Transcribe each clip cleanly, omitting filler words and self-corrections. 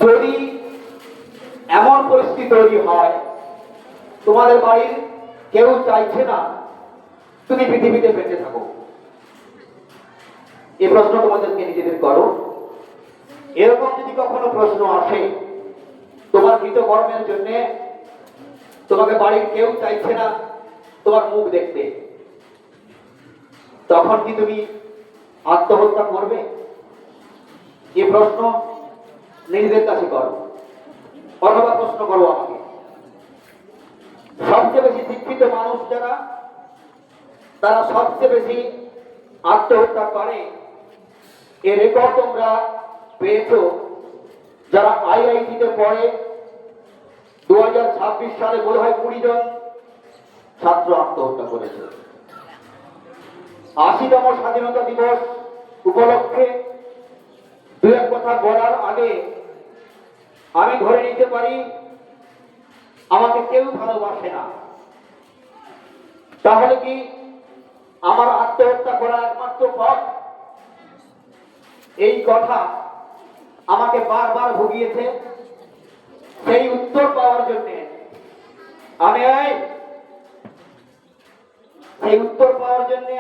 যদি এমন পরিস্থিতি তৈরি হয় তোমাদের বাড়ির কেউ চাইছে না তুমি পৃথিবীতে বেঁচে থাকো, এই প্রশ্ন তোমাদেরকে নিজেদের করো। এরকম যদি কখনো প্রশ্ন আসে তোমার কৃতকর্মের জন্য তোমাকে বাড়ির কেউ চাইছে না তোমার মুখ দেখতে, তখন কি তুমি আত্মহত্যা করবে? এই প্রশ্ন নিজেদের কাছে করো, অথবা প্রশ্ন করো আমাকে। সবচেয়ে বেশি শিক্ষিত মানুষ যারা, তারা সবচেয়ে বেশি আত্মহত্যা করে, এ রেকর্ড তোমরা পেয়েছো। যারা আইআইটিতে পড়ে 2026 সালে বোধ হয় 20 জন ছাত্র আত্মহত্যা করেছে। 80তম স্বাধীনতা দিবস উপলক্ষে দু এক কথা বলার আগে আমি ধরে নিতে পারি আমাকে কেউ ভালোবাসে না, তাহলে কি আমার আত্মহত্যা করা একমাত্র পথ? এই কথা আমাকে বারবার ভুগিয়েছে। সেই উত্তর পাওয়ার জন্য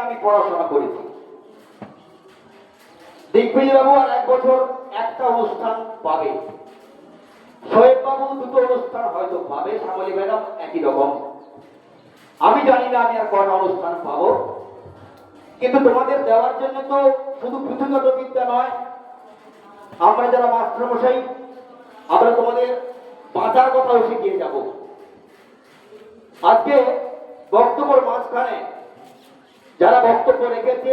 আমি পড়াশোনা করেছি। দিগ্বিজয় বাবু আর 1 বছর একটা অনুষ্ঠান পাবে, শোয়েব বাবু 2টো অনুষ্ঠান হয়তো পাবে, শ্যামলী ম্যাডাম একই রকম। আমি জানি না আমি আর কটা অনুষ্ঠান পাবো, কিন্তু তোমাদের দেওয়ার জন্য তো শুধু পুঁথিগত বিদ্যা নয়, আমরা যারা মাস্টারমশাই আমরা তোমাদের বাঁচার কথাও শিখিয়ে যাব। আজকে বক্তব্যের মাঝখানে যারা বক্তব্য রেখেছে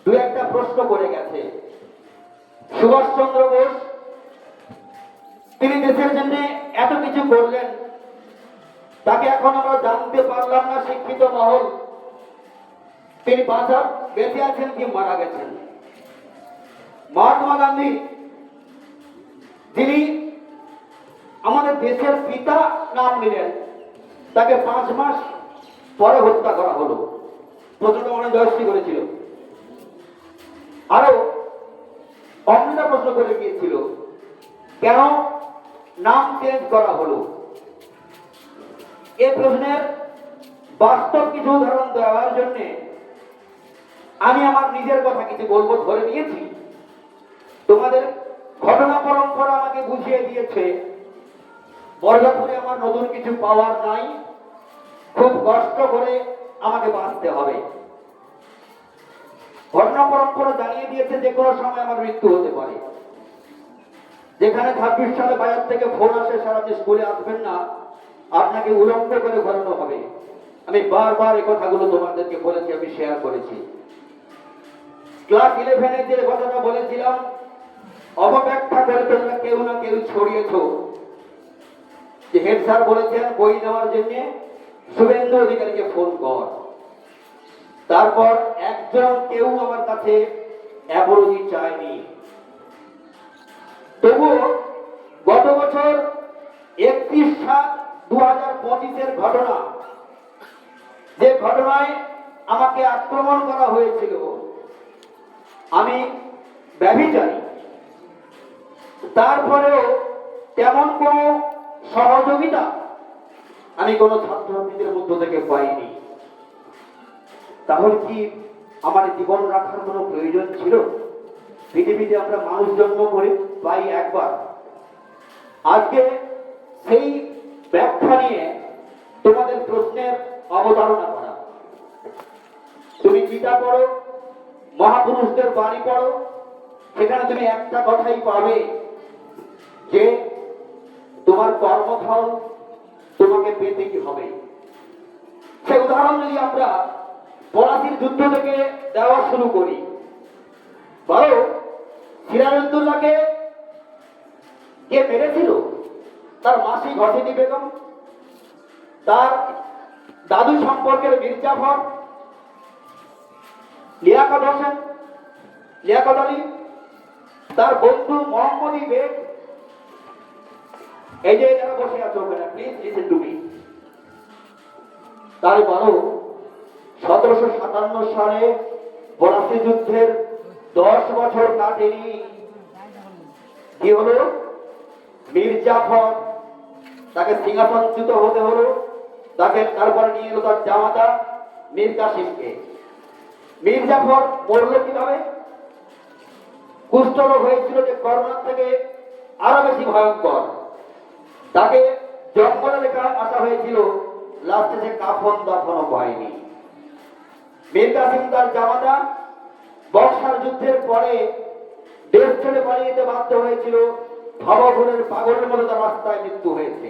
2-1টা প্রশ্ন করে গেছে। সুভাষচন্দ্র বোস, তিনি দেশের জন্য এত কিছু করলেন, তাকে এখন আমরা জানতে পারলাম না শিক্ষিত মহল তিনি বেঁচে আছেন কি মারা গেছেন। মহাত্মা গান্ধী, যিনি আমাদের দেশের পিতা নাম নিলেন, তাকে 5 মাস পরে হত্যা করা হলো। প্রচন্ড মনে জয়শ্রী করেছিল। আরো অমৃতা প্রশ্ন করে গিয়েছিল কেন নাম চেঞ্জ করা হলো। এই প্রশ্নের বাস্তব কিছু উদাহরণ দেওয়ার জন্য আমি আমার নিজের কথা কিছু বলবো ধরে নিয়েছি। তোমাদের ঘটনা পরম্পরা আমাকে বুঝিয়ে দিয়েছে বর্গাপুরে আমার নতুন কিছু পাওয়ার নাই, খুব কষ্ট করে আমাকে বাঁচতে হবে। ঘটনা পরম্পরা জানিয়ে দিয়েছে যে কোনো সময় আমার মৃত্যু হতে পারে। যেখানে 26 সালে বাইরে থেকে ফোন আসে সারা স্কুলে আসবেন না, আপনাকে উলঙ্গ করে ঘোরানো হবে। আমি বারবার এই কথাগুলো তোমাদেরকে বলেছি, আমি শেয়ার করেছি। ক্লাস 11-এ যে কথাটা বলেছিলাম অপব্যাখ্যা করে তোমরা কেউ না কেউ ছড়িয়েছ যে হেড স্যার বলেছেন বই নেওয়ার জন্য শুভেন্দু অধিকারীকে ফোন কর। তারপর একজন কেউ আমার কাছে অ্যাপোলজি চায়নি। তবুও গত বছর 31/7/2025 ঘটনা, যে ঘটনায় আমাকে আক্রমণ করা হয়েছিল, আমি ব্যভিচারী, তারপরেও তেমন কোন সহযোগিতা আমি কোন ছাত্রছাত্রীদের মধ্য থেকে পাইনি। তাহলে কি আমার জীবন রাখার কোনো প্রয়োজন ছিল? পৃথিবীতে আমরা মানুষ জন্ম করে পাই একবার। আজকে সেই ব্যাখ্যা নিয়ে তোমাদের প্রশ্নের অবতারণা করা। তুমি গীতা পড়ো, মহাপুরুষদের বাণী পড়ো, সেখানে তুমি একটা কথাই পাবে যে তোমার কর্মফল তোমাকে পেতে কি হবে। সেই উদাহরণ যদি আমরা পলাশির যুদ্ধ থেকে দেওয়া শুরু করি, বলো সিরাজউদ্দৌলাকে কে মেরেছিল? তার মাসি ঘটেনি বেগম, তার দাদু সম্পর্কের মির্জাফর, লিয়াকত হোসেন, লিয়াকত আলী, তার বন্ধু মোহাম্মদী বেগ। এই যে যারা বসে আছো ওখানে, প্লিজ লিসেন টু মি। তার বলো 1757 সালে পলাশী যুদ্ধের 10 বছর কাটেনি, কি হলো? মীর জাফর তাকে সিংহাসনচ্যুত হতে হলো। তাকে তারপরে নিয়ে এলো তার জামাতা মীর কাসিমকে। মীর জাফর মরল কিভাবে? কুষ্ঠরোগ হয়েছিল, যে করোনার থেকে আরো বেশি ভয়ঙ্কর। তাকে জঙ্গলে রেখে আসা হয়েছিল, লাস্টে সে কাফন দাফনও পায়নি। মীর কাসিম তার জামাতা বক্সার যুদ্ধের পরে দেশ ছেড়ে পালিয়ে যেতে বাধ্য হয়েছিল। ভবঘুরের পাগলের মতো তার রাস্তায় মৃত্যু হয়েছে।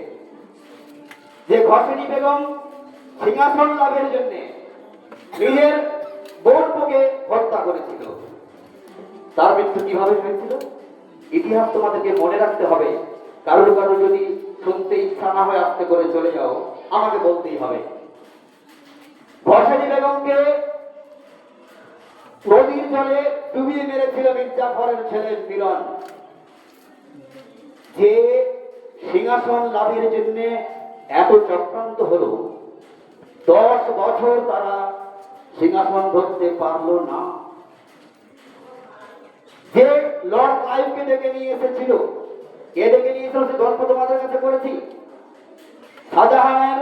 যে ঘসেনি বেগম সিংহাসন লাভের জন্য নিজের বোনকে হত্যা করেছিল, তার মৃত্যু কিভাবে হয়েছিল ইতিহাস তোমাদেরকে মনে রাখতে হবে। কারোর কারো যদি শুনতে ইচ্ছা না হয় আস্তে করে চলে যাও, আমাকে বলতেই হবে। ঘসেনি বেগমকে নদীর জলে ডুবিয়ে মেরেছিল মীর জাফরের ছেলে মিলন। যে সিংহাসন লাভের জন্য এত চক্রান্ত হলো, 10 বছর তারা সিংহাসন ধরতে পারলো না। যে লর্ড ক্লাইভকে ডেকে নিয়ে এসেছিল, কে ডেকে নিয়ে এসেছিল সে গল্প তোমাদের কাছে করেছি। শাহজাহানের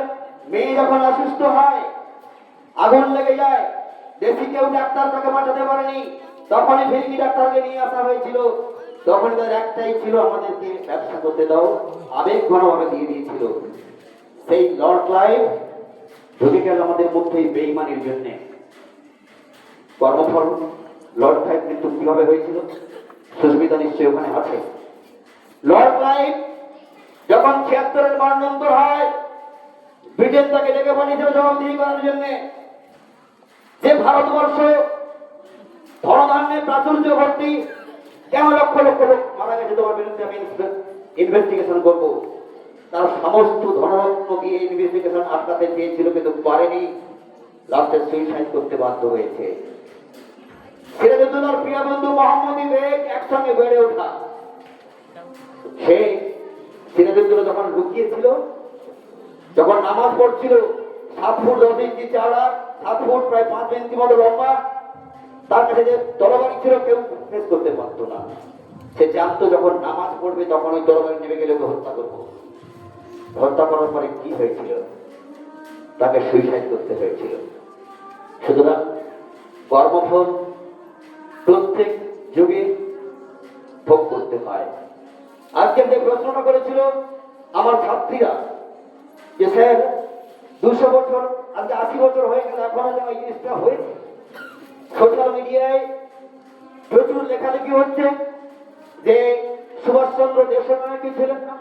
মেয়ে যখন অসুস্থ হয়, আগুন লেগে যায়, দেশি কেউ ডাক্তার তাকে বাঁচাতে পারেনি, তখনই ফিরকি ডাক্তারকে নিয়ে আসা হয়েছিল। তখন তাদের একটাই ছিল, আমাদেরকে ব্যবসা করতে দাও, আবেগ ঘনভাবে দিয়ে দিয়েছিল। সেই লর্ড ক্লাইভ ঢুকে গেল আমাদের মধ্যে বেইমানির জন্য। কর্মফল লর্ড ক্লাইভ কিন্তু কিভাবে হয়েছিল, সুস্মিতা নিশ্চয়ই ওখানে আছে। লর্ড ক্লাইভ যখন 76-এর মরণান্তর হয়, ব্রিটেন তাকে ডেকে পাঠিয়েছিল জবাবদিহি করার জন্য। যে ভারতবর্ষ ধনধান্যে প্রাচুর্য ভর্তি, কেন লক্ষ লক্ষ লোক মারা গেছে, তোমার বিরুদ্ধে আমি ইনভেস্টিগেশন করবো। তার সমস্ত ধনরত্ন দিয়ে ইনভেস্টিগেশন আটকাতে চেয়েছিল, কিন্তু পারেনি। লাস্টে সুইসাইড করতে বাধ্য হয়েছে। সিরাজউদ্দৌলার প্রিয় বন্ধু মোহাম্মদী বেগ একসঙ্গে বেড়ে ওঠা। সে সিরাজউদ্দৌলা যখন লুকিয়েছিল, যখন নামাজ পড়ছিল, 7 ফুট 10 ইঞ্চি চওড়া, 7 ফুট প্রায় 5 ইঞ্চি মতো লম্বা, তার কাছে যে তরবারি ছিল কেউ ফেস করতে পারত না। সে জানতো যখন নামাজ পড়বে তখন ওই তরবারি নেমে গেলে ওকে হত্যা করবো। হত্যা করার পরে কি হয়েছিল, তাকে সুইসাইড করতে হয়েছিল। সুতরাং কর্মফল প্রত্যেক যুগে ভোগ করতে হয়। আজকে যে প্রশ্নটা করেছিল আমার ছাত্রীরা, যে স্যার 200 বছর, আজকে 80 বছর হয়ে গেল, এখনো যেন এই জিনিসটা হয়েছে। সোশ্যাল মিডিয়ায় প্রচুর লেখালেখি হচ্ছে যে সুভাষচন্দ্র দেশনায়ক ছিলেন না,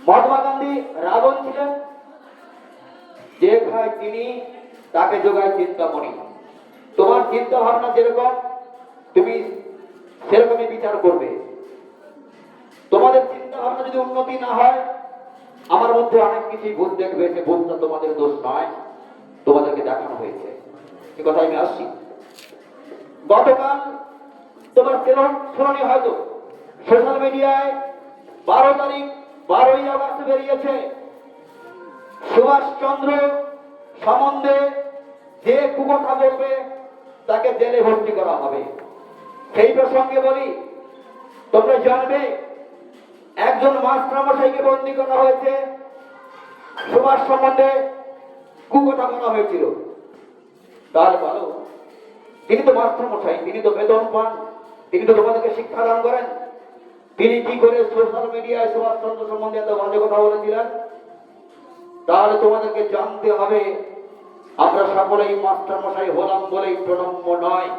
মহাত্মা গান্ধী রাবণ ছিলেন। যে খায় তিনি, তাকে যোগায় চিন্তামণি। তোমার চিন্তা ভাবনা যেরকম, তুমি সেরকমই বিচার করবে। তোমাদের চিন্তা ভাবনা যদি উন্নতি না হয়, আমার মধ্যে অনেক কিছুই ভূত দেখবে, সে ভূতটা তোমাদের দোষ নয়, তোমাদেরকে দেখানো হয়েছে। এ কথা আমি আসছি। গতকাল তোমার শুনানি হয়তো সোশ্যাল মিডিয়ায় 12 তারিখ 12ই আগস্ট বেরিয়েছে, সুভাষচন্দ্র সম্বন্ধে যে কুকথা বলবে তাকে জেলে ভর্তি করা হবে। সেই প্রসঙ্গে বলি, তোমরা জানবে একজন মাস্টারমশাইকে বন্দী করা হয়েছে, সুভাষ সম্বন্ধে কুকথা বলা হয়েছিল। তাহলে বলো, তিনি তো মাস্টারমশাই, তিনি তো বেতন পান, তিনি তো তোমাদেরকে শিক্ষাদান করেন, তিনি কি করে সোশ্যাল মিডিয়ায় সুভাষচন্দ্র সম্বন্ধে এত বাজে কথা বলেছিলেন? তাহলে তোমাদেরকে জানতে হবে, আমরা সকলেই মাস্টারমশাই হলাম বলেই প্রণম্য নয়।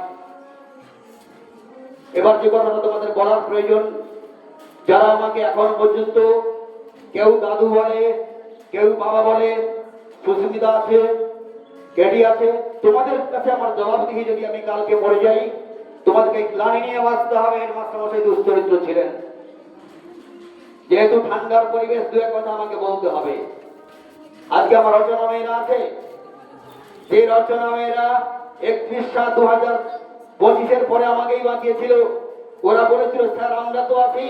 এবার যে কথাটা তোমাদের বলার প্রয়োজন, যারা আমাকে এখন পর্যন্ত কেউ দাদু বলে, কেউ বাবা বলে, সুস্মিতা আছে, কেডি আছে, তোমাদের কাছে আমার জবাবদিহি, যদি আমি কালকে মরে যাই, তোমাদেরকে গ্লানি নিয়ে বাঁচতে হবে। এর মাস্টারমশাই দুশ্চরিত্র ছিলেন। যেহেতু ঠান্ডার পরিবেশ, দু এক কথা আমাকে বলতে হবে। আজকে আমার রচনা মেয়েরা আছে, যে রচনা মেয়েরা 31/7/2025 পরে আমাকেই বাঁচিয়েছিল। ওরা বলেছিল, স্যার আমরা তো আছি,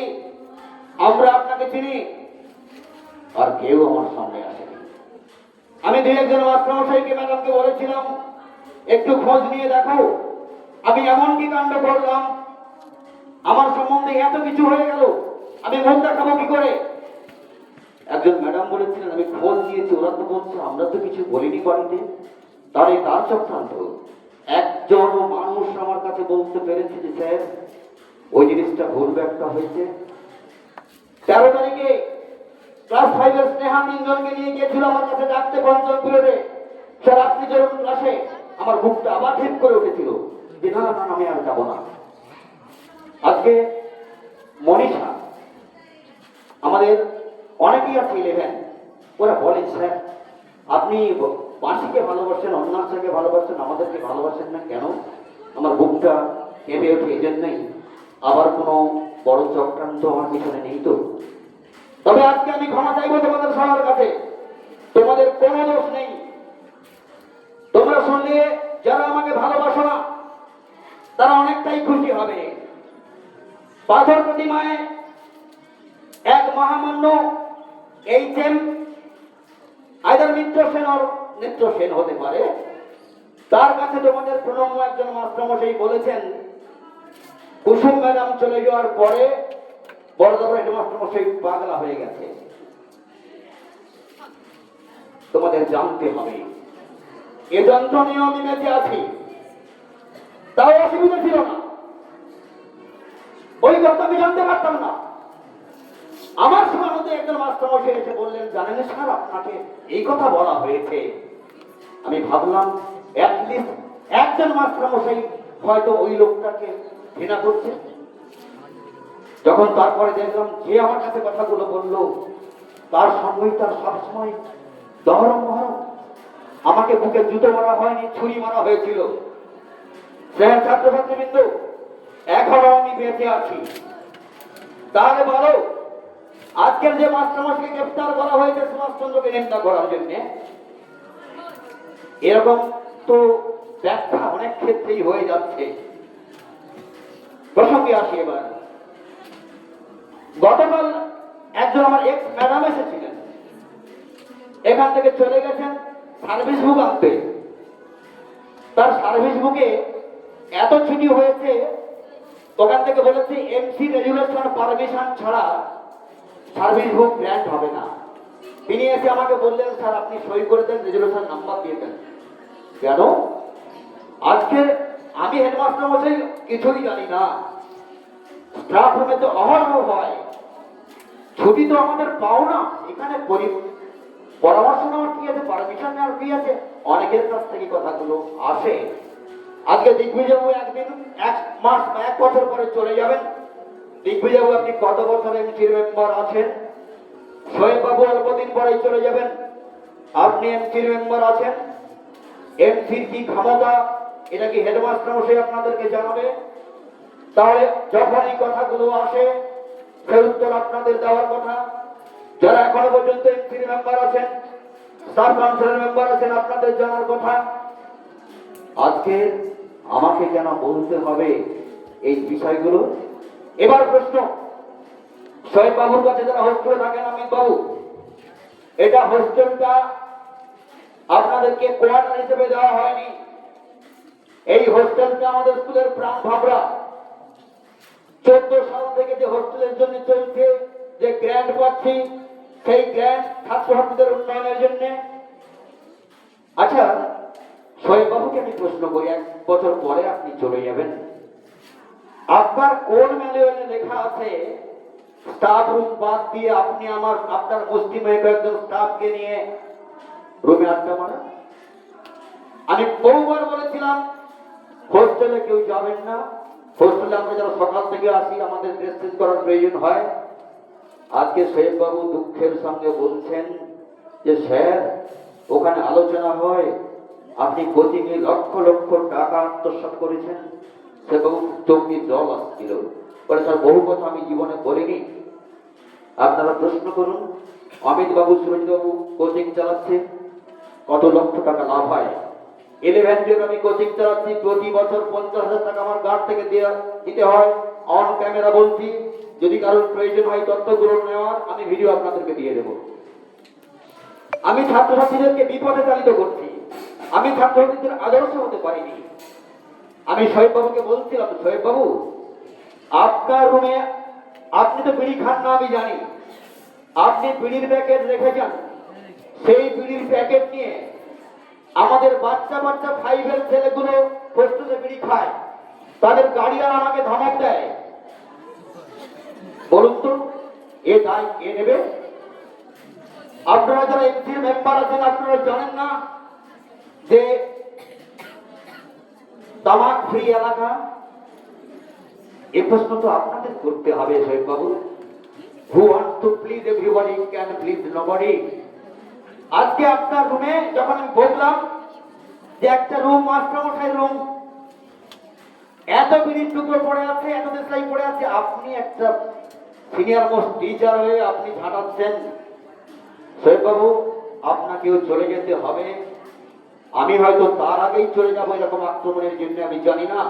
আমরা আপনাকে চিনি। আর কেউ আমার সামনে আসেনি। আমি 2-1 মাস্টারমশাইকে, ম্যাডামকে বলেছিলাম, একটু খোঁজ নিয়ে দেখো আমি এমন কি কাণ্ড করলাম, আমার সম্বন্ধে এত কিছু হয়ে গেল, আমি মুখ দেখাবো কি করে? একজন ম্যাডাম বলেছিলেন, আমি খোঁজ নিয়েছি, ওরা তো বলছে আমরা তো কিছু বলিনি বাড়িতে। তার তার চক্রান্ত। একজন মানুষ আমার কাছে বলতে পেরেছে যে স্যার ওই জিনিসটা ভুল ব্যাখ্যা হয়েছে। 13 তারিখে ক্লাস 5-এর স্নেহা 3 জনকে নিয়ে গিয়েছিল আমার কাছে ডাকতে পঞ্চম পিরিয়ডে। স্যার আপনি যখন ক্লাসে, আমার বুকটা আবার ঠিক করে উঠেছিল যে না না আমি আর যাবো না। আজকে মনীষা, আমাদের অনেকেই আছে 11, ওরা বলে স্যার আপনি বাঁশিকে ভালোবাসেন, অন্যাসকে ভালোবাসেন, আমাদেরকে ভালোবাসেন না কেন? আমার বুকটা কেঁপে ওঠে এই জন্যই। আবার কোনো বড় চক্রান্ত আমার পিছনে নেই তো। তবে আজকে আমি ক্ষমা চাইবো তোমাদের সবার কাছে, তোমাদের কোনো দোষ নেই। তোমরা শুনলে যারা আমাকে ভালোবাসো না তারা অনেকটাই খুশি হবে। পাথর প্রতিমায় এক মহামান্য HM আইদার মিত্র সেন আর নেত্র সেন হতে পারে, তার কাছে তোমাদের প্রণম্য একজন মাস্টারমশাই বলেছেন কুসুম ম্যাডাম চলে যাওয়ার পরে বড়দাবর হেডমাস্টারমশাই পাগলা হয়ে গেছে। তোমাদের জানতে হবে এ যন্ত্র নিয়ে আমি বেঁচে আছি, তাও অসুবিধা ছিল না। ওই কথা আমি জানতে পারতাম না। আমার সময় মধ্যে একজন মাস্টারমশাই এসে বললেন জানেন স্যার আপনাকে এই কথা বলা হয়েছে। আমি ভাবলাম অ্যাটলিস্ট একজন মাস্টারমশাই হয়তো ওই লোকটাকে ঘৃণা করছে। যখন তারপরে দেখলাম যে আমার কাছে কথাগুলো বললো তার সঙ্গেই তার সবসময় দহরম মহরম। আমাকে বুকে জুতো মারা হয়নি, ছুরি মারা হয়েছিল। স্যার ছাত্রছাত্রীবৃন্দ, এখনো আমি বেঁচে আছি। তাহলে বলো আজকের যে মাস্টারমশাইকে গ্রেফতার করা হয়েছে সুভাষচন্দ্রকে নিন্দা করার জন্য, এরকম তো ব্যাখ্যা অনেক ক্ষেত্রেই হয়ে যাচ্ছে। প্রসঙ্গে আসি এবার। গতকাল একজন আমার এক্স ম্যাডাম এসেছিলেন, এখান থেকে চলে গেছেন সার্ভিস বুক আনতে। তার সার্ভিস বুকে এত ছুটি হয়েছে, ওখান থেকে বলেছে MC রেজুলেশন পারমিশন ছাড়া সার্ভিস বুক গ্র্যান্ট হবে না। তিনি এসে আমাকে বললেন স্যার আপনি সই করে দেন, রেজুলেশন নাম্বার দিয়ে দেন। কেন? আজকে আমি হেডমাস্টার মশাই কিছুই জানি না। স্টাফ রুমে তো অহরহ হয়, ছুটি তো আমাদের পাও না। এখানে পরামর্শ নেওয়ার কি আছে, পারমিশন নেওয়ার কি আছে? অনেকের কাছ থেকে কথাগুলো আসে। আজকে দিগ্বিজয়বাবু একদিন 1 মাস বা 1 বছর পরে চলে যাবেন। দিগ্বিজয়বাবু আপনি কত বছর MC মেম্বার আছেন? শোয়েববাবু অল্পদিন পরেই চলে যাবেন, আপনি MC মেম্বার আছেন। MC কি ক্ষমতা এটা কি হেডমাস্টার মশাই আপনাদেরকে জানাবে? তাহলে যখন এই কথাগুলো আসে সেই উত্তর আপনাদের দেওয়ার কথা। যারা এখনো পর্যন্ত MC মেম্বার আছেন, সাব কাউন্সিলর মেম্বার আছেন, আপনাদের জানার কথা। আজকে আমাকে কেন বলতে হবে এই বিষয়গুলো? এবার প্রশ্ন, শোয়েব বাবুর কাছে যারা হোস্টেলে থাকেন, অমিত বাবু, এটা হোস্টেলটা আপনাদেরকে কোয়ার্টার হিসেবে দেওয়া হয়নি। এই হোস্টেলটা আমাদের স্কুলের প্রাণ ভাবরা। 14 সাল থেকে যে হোস্টেলের জন্য চলছে, যে গ্র্যান্ট পাচ্ছি, সেই গ্র্যান্ট ছাত্রছাত্রীদের উন্নয়নের জন্য। আচ্ছা শোয়েব বাবুকে আমি প্রশ্ন করি, 1 বছর পরে আপনি চলে যাবেন, আপনার কোন ম্যানুয়ালে লেখা আছে স্টাফ রুম বাদ দিয়ে আপনি আপনার মুষ্টিমেয় কয়েকজন স্টাফকে নিয়ে রুমে আড্ডা মারা? আমি বহুবার বলেছিলাম হোস্টেলে কেউ যাবেন না। হোস্টেলে আমরা যারা সকাল থেকে আসি আমাদের ড্রেস চেঞ্জ করার প্রয়োজন হয়। আজকে শোয়েব বাবু দুঃখের সঙ্গে বলছেন যে স্যার ওখানে আলোচনা হয় আপনি কোচিং এ লক্ষ লক্ষ টাকা আত্মসাৎ করেছেন। সে বাবু চোখে জল আসছিল, বলে স্যার বহু কথা আমি জীবনে করিনি। আপনারা প্রশ্ন করুন, অমিত বাবু সুরজ বাবু কোচিং চালাচ্ছে, কত লক্ষ টাকা লাভ হয়। 11 আমি কোচিং চালাচ্ছি, প্রতি বছর 50,000 টাকা আমার গার্ড থেকে দিতে হয়। অন ক্যামেরা বলছি, যদি কারোর প্রয়োজন হয় তথ্যগুলো নেওয়ার, আমি ভিডিও আপনাদেরকে দিয়ে দেব। আমি ছাত্রছাত্রীদেরকে বিপদে চালিত করছি, আমি ছাত্রছাত্রীদের আদর্শ হতে পারিনি। আমি শোয়েব বাবুকে বলছিলাম, শোয়েব বাবু আপনার রুমে আপনি তো বিড়ি খান না আমি জানি, আপনি বিড়ির প্যাকেট রেখে যান, সেই বিড়ির প্যাকেট নিয়ে আমাদের বাচ্চা বাচ্চা ফাইভের ছেলেগুলো প্রস্তুতে বিড়ি খায়, তাদের গার্ডিয়ান আমাকে ধমক দেয়। বলুন তো এ দায় কে নেবে? আপনারা যারা এমসির মেম্বার আছেন আপনারা জানেন না যে তামাক ফ্রি এলাকা? এ প্রশ্ন তো আপনাদের করতে হবে শহীদ বাবু। Who wants to please everybody can please nobody. আজকে আপনার রুমে যখন আমি বললাম যে একটা রুম মাস্টারমশাই রুম, এত বিড়ির টুকরো পড়ে আছে, এত দেশলাই পড়ে আছে, আপনি একটা সিনিয়র মোস্ট টিচার হয়ে আপনি ঝাঁটাচ্ছেন। শহীদ বাবু আপনাকেও চলে যেতে হবে, আমি হয়তো তার আগেই চলে যাবো এরকম আক্রমণের জন্য, আমি জানি না।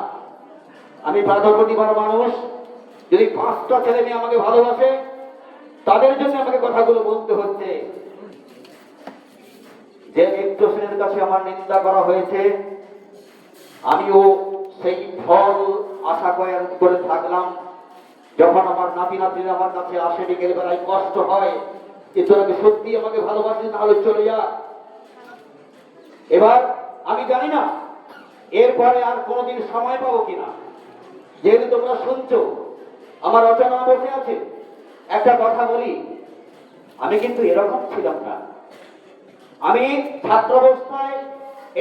আমি প্রাধান্যদিবার মানুষ, যদি 5টা ছেলে মেয়ে আমাকে ভালোবাসে তাদের জন্য আমাকে কথাগুলো বলতে হচ্ছে। যে মিত্র সেনের কাছে আমার নিন্দা করা হয়েছে, আমিও সেই ফল আশা করে থাকলাম। যখন আমার নাতি নাতনিরা আমার কাছে আসে বিকেল বেলায় কষ্ট হয় যে তোরা সত্যি আমাকে ভালোবাসিস, না হলে চলে যা। এবার আমি জানি না এরপরে আর কোনোদিন সময় পাবো কিনা। যেহেতু তোমরা শুনছো আমার রচনা বসে আছে, একটা কথা বলি, আমি কিন্তু এরকম ছিলাম না। আমি ছাত্রাবস্থায়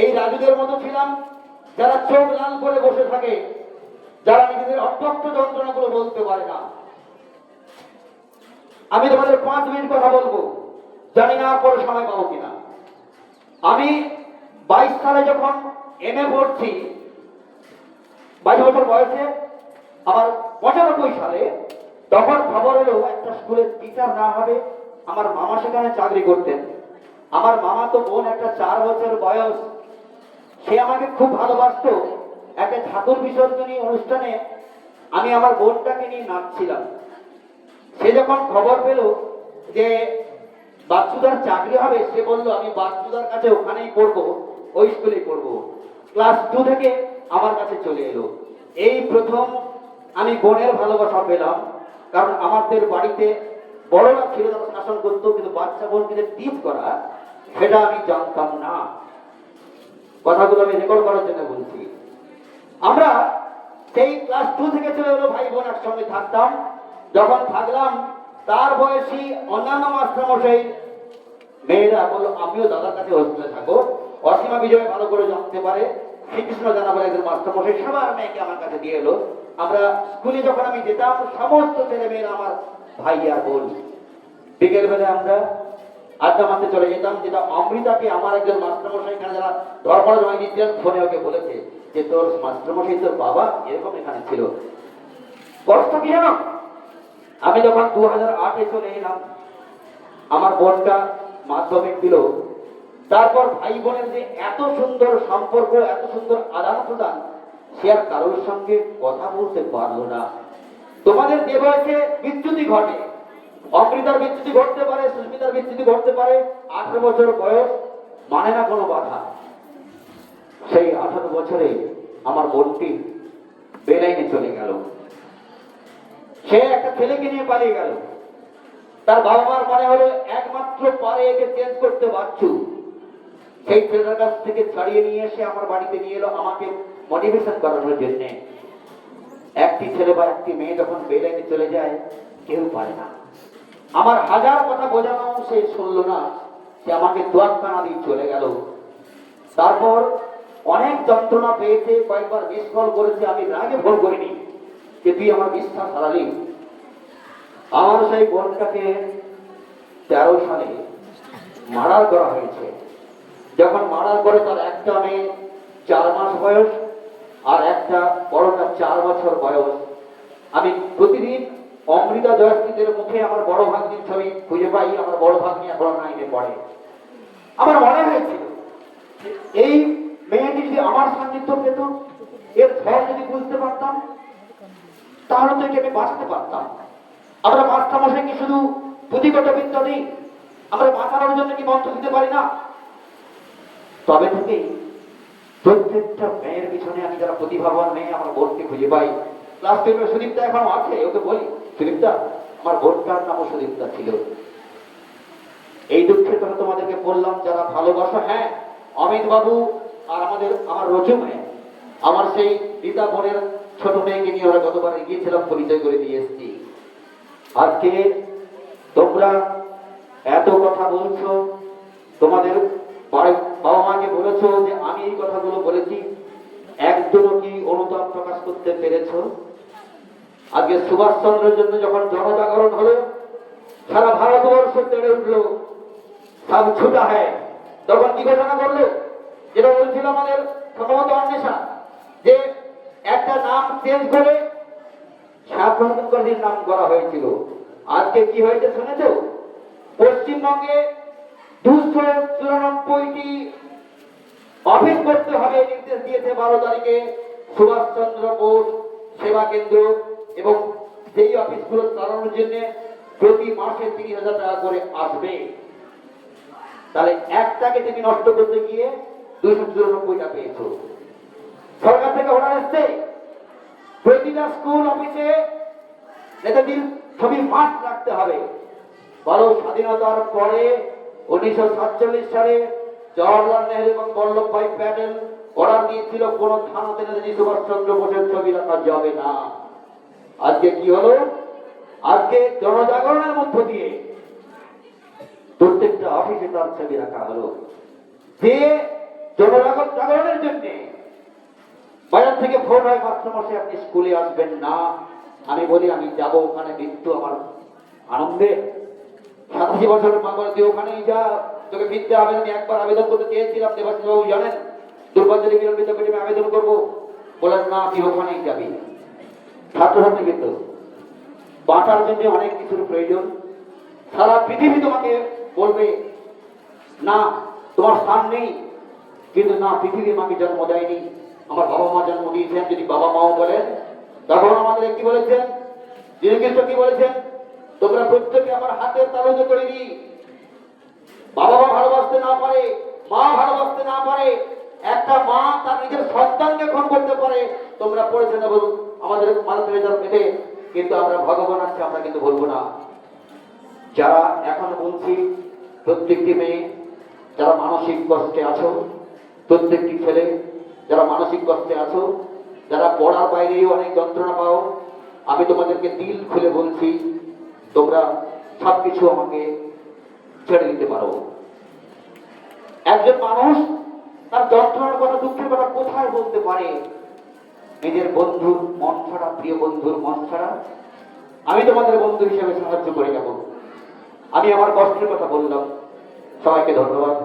এই রাজুদের মতো ছিলাম যারা চোখ লাল করে বসে থাকে, যারা নিজেদের অত্যক্ত যন্ত্রণাগুলো বলতে পারে না। আমি তোমাদের 5 মিনিট কথা বলবো, জানি না আর পরে সময় পাবো কিনা। আমি 22 সালে যখন এমএ পড়ছি, 22 বছর বয়সে, আমার 95 সালে তখন খবর এলো একটা স্কুলের টিচার না হবে। আমার মামা সেখানে চাকরি করতেন। আমার মামা তো বোন একটা 4 বছর বয়স, সে আমাকে খুব ভালোবাসতো। একটা ঠাকুর বিসর্জনী অনুষ্ঠানে আমি আমার বোনটাকে নিয়ে নাচছিলাম। সে যখন খবর পেল যে বাচ্চুদার চাকরি হবে, সে বললো আমি বাচ্চুদার কাছে ওখানেই পড়বো, ওই স্কুলেই পড়বো। ক্লাস 2 থেকে আমার কাছে চলে এলো। এই প্রথম আমি বোনের ভালোবাসা পেলাম, কারণ আমাদের বাড়িতে বড়রা ছিল তারা শাসন করতো, কিন্তু বাচ্চা বোনকে যে টিচ করা সেটা আমি জানতাম না। কথাগুলো আমি রেকর্ড করার জন্য বলছি। আমরা সেই ক্লাস 2 থেকে চলে এলো, ভাই বোন একসঙ্গে থাকতাম। যখন থাকলাম তার বয়সী অন্যান্য মাস্টারমশাই মেয়েরা বললো আমিও দাদার কাছে হোস্টেলে থাকো। অসীমা বিজয় ভালো করে জানতে পারে, শ্রীকৃষ্ণ জানা বলে একজন মাস্টারমশাই সবার মেয়েকে আমার কাছে দিয়ে এলো। আমরা স্কুলে যখন আমি যেতাম সমস্ত ছেলে মেয়েরা আমার ভাই আর বোন। বিকেল বেলা আমরা আড্ডা মারতে চলে যেতাম, যেটা অমৃতাকে আমার একজন মাস্টারমশাই এখানে যারা ধর্মরা জমা দিচ্ছিলেন ফোনে ওকে বলেছে যে তোর মাস্টারমশাই তোর বাবা এরকম এখানে ছিল। কষ্ট কি জানো, আমি যখন 2008-এ চলে এলাম, আমার বোনটা মাধ্যমিক দিল। তারপর ভাই বোনের যে এত সুন্দর সম্পর্ক, এত সুন্দর আদান প্রদান, সে আর কারোর সঙ্গে কথা বলতে পারলো না। তোমাদের যে বয়সে বিচ্যুতি ঘটে, অমৃতার বিচ্যুতি ঘটতে পারে, সুস্মিতার বিচ্যুতি ঘটতে পারে, 18 বছর বয়স মানে না কোনো বাধা। সেই 18 বছরে আমার বোনটি বেলাইনে চলে গেল। সে একটা ছেলেকে নিয়ে পালিয়ে গেল। তার বাবা মার মনে হলো একমাত্র পারে একে চেঞ্জ করতে বাচ্চু। সেই ছেলেটার কাছ থেকে ছাড়িয়ে নিয়ে এসে আমার বাড়িতে নিয়ে এলো আমাকে মোটিভেশন করানোর জন্য। একটি ছেলে বা একটি মেয়ে যখন বেলাইনে চলে যায় কেউ পারে না। আমার হাজার কথা বোঝানো সে শুনলো না, সে আমাকে দোয়াক্কানা দিয়ে চলে গেল। তারপর অনেক যন্ত্রণা পেয়েছে, কয়েকবার মিস কল করেছে, আমি রাগে ফোন করিনি যে তুই আমার বিশ্বাস হারালি। আমার সেই বোনটাকে 13 সালে মার্ডার করা হয়েছে। যখন মার্ডার করে তার একটা মেয়ে 4 মাস বয়স আর একটা বড়টা 4 বছর বয়স। আমি প্রতিদিন অমৃতা জয়শ্রীদের মুখে আমার বড় ভাগ্নির ছবি খুঁজে পাই। আমার বড় ভাগ্নি এখন 9-এ পড়ে। আমার মনে হয়েছিল এই মেয়েটি যদি আমার সান্নিধ্য পেত, এর ফল যদি বুঝতে পারতাম, তাহলে তো একে আমি বাঁচতে পারতাম। আমরা মাস্টারমশাইকে শুধু পুঁথিগত বিদ্যা দিই, আমরা বাঁচানোর জন্য কি মন্ত্র দিতে পারি না? তবে থেকেই প্রত্যেকটা মেয়ের পিছনে আমি যারা প্রতিভাবান মেয়ে আমার বোনকে খুঁজে পাই। ক্লাস 10-এর সুদীপটা এখন আছে, ওকে বলি সুদীপ্তা, আমার বোনটার নামও সুদীপ্তা ছিল। এই দুঃখের কথা তোমাদেরকে বললাম, যারা ভালোবাসো। হ্যাঁ, অমিত বাবু আর আমার রোজু মেয়ে, আমার সেই রীতা বোনের ছোট মেয়েকে নিয়ে ওরা গতবার গিয়েছিলাম, পরিচয় করে দিয়ে এসেছি। আজকে তোমরা এত কথা বলছো, তোমাদের বাবা মাকে বলেছো যে আমি এই কথাগুলো বলেছি, একদমও কি অনুতাপ প্রকাশ করতে পেরেছ? আজকে সুভাষচন্দ্রের জন্য যখন জনজাগরণ হলো, সারা ভারতবর্ষ তেড়ে উঠলো, সব ছুটা হয়, তখন কি ঘোষণা করলো? যেটা বলছিল আমাদের সম্ভবত অন্বেষা, যে একটা নাম চেঞ্জ করে স্বাধীন নাম করা হয়েছিল। আজকে কি হয়েছে শুনেছ? পশ্চিমবঙ্গে 294টি অফিস করতে হবে নির্দেশ দিয়েছে 12 তারিখে সুভাষচন্দ্র বোস সেবা কেন্দ্র, এবং সেই অফিসগুলো চালানোর জন্য প্রতি মাসে 30,000 টাকা করে আসবে। তাহলে একটাকে তুমি নষ্ট করতে গিয়ে 294টা পেয়েছো। সরকার থেকে অর্ডার এসছে, প্রতিটা স্কুল অফিসে নেতাজির ছবি মাস্ক রাখতে হবে। বলো, স্বাধীনতার পরে 1947 সালে জওয়াহরলাল নেহরু এবং বল্লভভাই প্যাটেল অর্ডার দিয়েছিল, কোন থানাতে নেতাজি সুভাষচন্দ্র বোসের ছবি রাখা যাবে না। আজকে কি হলো? আজকে জনজাগরণের মধ্য দিয়ে প্রত্যেকটা অফিসে তার ছবি রাখা হলো। যে জনজাগরণের জন্য বাজার থেকে ফোন হয়, মাস্টারমশাই আপনি স্কুলে আসবেন না। আমি বলি আমি যাব, ওখানে মৃত্যু আমার আনন্দে। 87 বছরের মা বলে, তুই ওখানেই যা, তোকে ফিরতে হবে। আমি একবার আবেদন করতে চেয়েছিলাম, দেবাশিস বাবু জানেন, দুর্গাঞ্জলি মিলন বিদ্যাপীঠে আমি আবেদন করবো, বলেন না তুই ওখানেই যাবি। ছাত্রছাত্রী কিন্তু বাঁচার জন্য অনেক কিছুর প্রয়োজন। সারা পৃথিবী তোমাকে বলবে না তোমার স্থান নেই, কিন্তু না, পৃথিবী মাকে জন্ম দেয়নি, আমার বাবা মা জন্ম দিয়েছেন। যদি বাবা মাও বলেন, তখন আমাদের কি বলেছেন? যিশুখ্রিস্ট কি বলেছেন? তোমরা প্রত্যেকে আমার হাতের তালুতে তৈরি। বাবা মা ভালোবাসতে না পারে, মা ভালোবাসতে না পারে, একটা মা তার নিজের সন্তানকে খুন করতে পারে। তোমরা পড়েছে না বলুন আমাদের মানুষের পেটে, কিন্তু আমরা ভগবান আছে, আমরা কিন্তু বলবো না। যারা এখনো বলছি, প্রত্যেকটি মেয়ে যারা মানসিক কষ্টে আছো, প্রত্যেকটি ছেলে যারা মানসিক কষ্টে আছো, যারা পড়ার বাইরেও অনেক যন্ত্রণা পাও, আমি তোমাদেরকে দিল খুলে বলছি, তোমরা সবকিছু আমাকে ছেড়ে দিতে পারো। একজন মানুষ তার যন্ত্রণার কথা, দুঃখের কথা কোথায় বলতে পারে? নিজের বন্ধুর মন ছাড়া, প্রিয় বন্ধুর মন ছাড়া। আমি তোমাদের বন্ধু হিসেবে সাহায্য করে যাব। আমি আমার কষ্টের কথা বললাম। সবাইকে ধন্যবাদ।